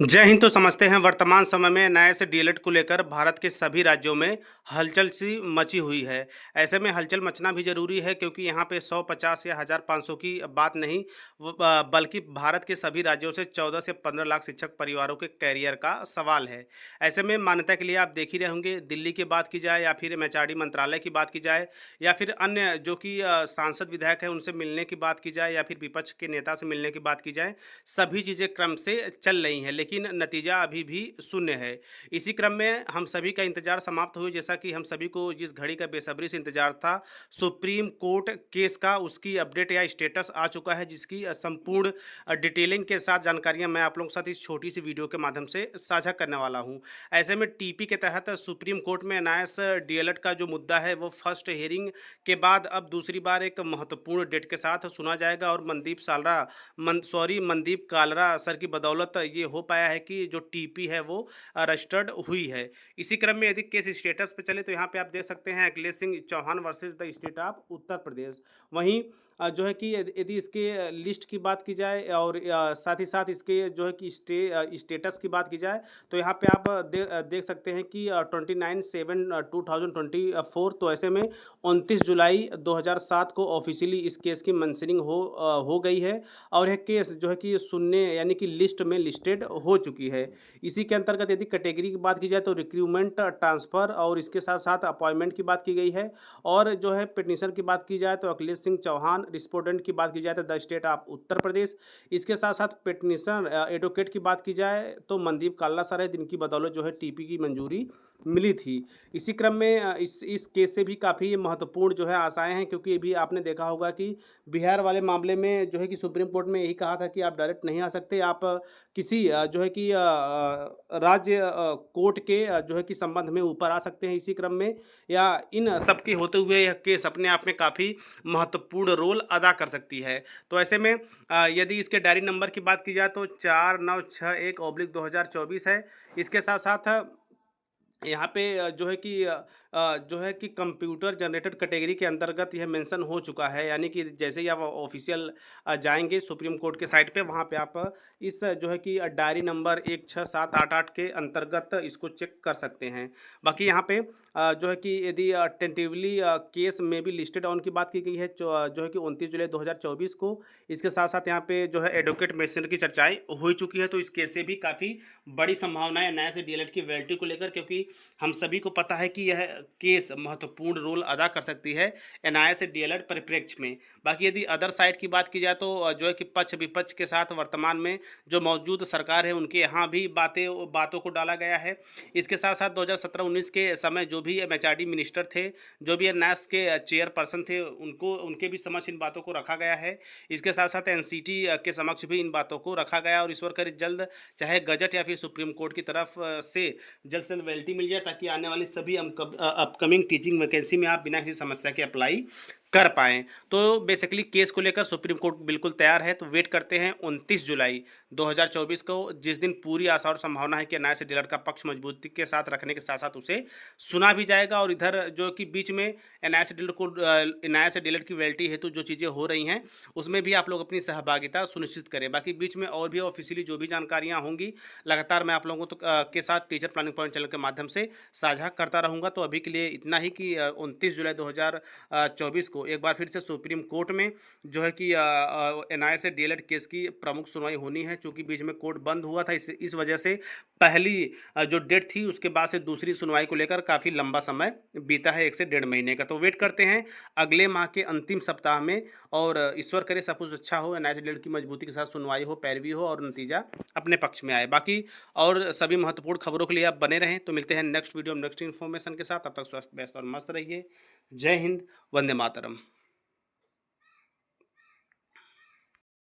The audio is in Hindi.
जय हिंद। तो समझते हैं वर्तमान समय में नए से डीएलएड को लेकर भारत के सभी राज्यों में हलचल सी मची हुई है। ऐसे में हलचल मचना भी ज़रूरी है क्योंकि यहाँ पे 150 या 1500 की बात नहीं बल्कि भारत के सभी राज्यों से 14 से 15 लाख शिक्षक परिवारों के कैरियर का सवाल है। ऐसे में मान्यता के लिए आप देख ही रहे होंगे, दिल्ली की बात की जाए या फिर एमएचआरडी मंत्रालय की बात की जाए या फिर अन्य जो कि सांसद विधायक हैं उनसे मिलने की बात की जाए या फिर विपक्ष के नेता से मिलने की बात की जाए, सभी चीज़ें क्रम से चल रही हैं लेकिन नतीजा अभी भी शून्य है। इसी क्रम में हम सभी का इंतज़ार समाप्त हुई, जैसा कि हम सभी को जिस घड़ी का बेसब्री से इंतज़ार था सुप्रीम कोर्ट केस का, उसकी अपडेट या स्टेटस आ चुका है, जिसकी संपूर्ण डिटेलिंग के साथ जानकारियां मैं आप लोगों के साथ इस छोटी सी वीडियो के माध्यम से साझा करने वाला हूं। ऐसे में टीपी के तहत सुप्रीम कोर्ट में एनआईएएस डीएलएड का जो मुद्दा है वो फर्स्ट हियरिंग के बाद अब दूसरी बार एक महत्वपूर्ण डेट के साथ सुना जाएगा और मनदीप कालरा सर की बदौलत ये हो पाया है कि जो टीपी है वो रजिस्टर्ड हुई है। इसी क्रम में यदि केस स्टेटस पे चले तो यहाँ पे आप देख सकते हैं Akhilesh Singh Chauhan versus the state of Uttar Pradesh. वहीं जो है कि यदि इसके लिस्ट की बात की जाए और साथ ही साथ इसके जो है कि स्टेटस की बात की जाए तो यहाँ पे आप देख सकते हैं कि 29/7/2024। तो ऐसे में 29 जुलाई 2007 को ऑफिशियली इस केस की मंसनिंग हो गई है और यह केस जो है कि सुनने यानी कि लिस्ट में लिस्टेड हो चुकी है। इसी के अंतर्गत यदि कैटेगरी की बात की जाए तो रिक्रूटमेंट, ट्रांसफ़र और इसके साथ साथ अपॉइंटमेंट की बात की गई है। और जो है पिटिशनर की बात की जाए तो अखिलेश सिंह चौहान, रिस्पोंडेंट की बात की जाए तो द स्टेट ऑफ उत्तर प्रदेश। इसके साथ साथ पिटिशनर एडवोकेट की बात की जाए तो मनदीप काल्ला सर है, जिनकी बदौलत जो है टीपी की मंजूरी मिली थी। इसी क्रम में इस केस से भी काफ़ी महत्वपूर्ण जो है आशाएं हैं, क्योंकि ये भी आपने देखा होगा कि बिहार वाले मामले में जो है कि सुप्रीम कोर्ट में यही कहा था कि आप डायरेक्ट नहीं आ सकते, आप किसी जो है कि राज्य कोर्ट के जो है कि संबंध में ऊपर आ सकते हैं। इसी क्रम में या इन सब के होते हुए यह केस अपने आप में काफ़ी महत्वपूर्ण रोल अदा कर सकती है। तो ऐसे में यदि इसके डायरी नंबर की बात की जाए तो 4961/2024 है। इसके साथ साथ यहाँ पे जो है कि कंप्यूटर जनरेटेड कैटेगरी के अंतर्गत यह मेंशन हो चुका है, यानी कि जैसे ही आप ऑफिशियल जाएंगे सुप्रीम कोर्ट के साइट पे, वहाँ पे आप इस जो है कि डायरी नंबर 16788 के अंतर्गत इसको चेक कर सकते हैं। बाकी यहाँ पे जो है कि यदि टेंटिवली केस में भी लिस्टेड ऑन की बात की गई है जो है कि 29 जुलाई 2024 को। इसके साथ साथ यहाँ पे जो है एडवोकेट मेसन की चर्चाएं हो चुकी है। तो इस केस से भी काफ़ी बड़ी संभावना है नए से डीएलएड की वैलिडिटी को लेकर, क्योंकि हम सभी को पता है कि यह केस महत्वपूर्ण रोल अदा कर सकती है एनआईए से डीएलएड परिप्रेक्ष्य में। बाकी यदि अदर साइड की बात की जाए तो जो है कि पक्ष विपक्ष के साथ वर्तमान में जो मौजूद सरकार है उनके यहाँ भी बातों को डाला गया है। इसके साथ साथ 2017-19 के समय जो भी एमएचआरडी मिनिस्टर थे, जो भी एनआईएएस के चेयरपर्सन थे, उनके भी समक्ष इन बातों को रखा गया है। इसके साथ साथ एनसीटी के समक्ष भी इन बातों को रखा गया और ईश्वर करे जल्द चाहे गजट या फिर सुप्रीम कोर्ट की तरफ से जल्द से वेलिडिटी मिल जाए, ताकि आने वाली सभी अपकमिंग टीचिंग वैकेंसी में आप बिना किसी समस्या के अप्लाई कर पाएँ। तो बेसिकली केस को लेकर सुप्रीम कोर्ट बिल्कुल तैयार है। तो वेट करते हैं 29 जुलाई 2024 को, जिस दिन पूरी आशा और संभावना है कि एनआईए से डीएलएड का पक्ष मजबूती के साथ रखने के साथ साथ उसे सुना भी जाएगा। और इधर जो कि बीच में एनआईए से डीएलएड की वैलिडिटी हेतु जो चीज़ें हो रही हैं उसमें भी आप लोग अपनी सहभागिता सुनिश्चित करें। बाकी बीच में और भी ऑफिशियली जो भी जानकारियाँ होंगी लगातार मैं आप लोगों के साथ टीचर प्लानिंग पॉइंट चैनल के माध्यम से साझा करता रहूँगा। तो अभी के लिए इतना ही कि 29 जुलाई 2024 को एक बार फिर से सुप्रीम कोर्ट में जो है कि एनआईए से डीएलएड केस की प्रमुख सुनवाई होनी है। चूँकि बीच में कोर्ट बंद हुआ था, इस वजह से पहली जो डेट थी उसके बाद से दूसरी सुनवाई को लेकर काफ़ी लंबा समय बीता है, 1 से 1.5 महीने का। तो वेट करते हैं अगले माह के अंतिम सप्ताह में, और ईश्वर करे सब कुछ अच्छा हो, एनआईए से डीएलएड की मजबूती के साथ सुनवाई हो, पैरवी हो और नतीजा अपने पक्ष में आए। बाकी और सभी महत्वपूर्ण खबरों के लिए आप बने रहें। तो मिलते हैं नेक्स्ट वीडियो नेक्स्ट इन्फॉर्मेशन के साथ। तब तक स्वस्थ व्यस्त और मस्त रहिए। जय हिंद, वंदे मातरम।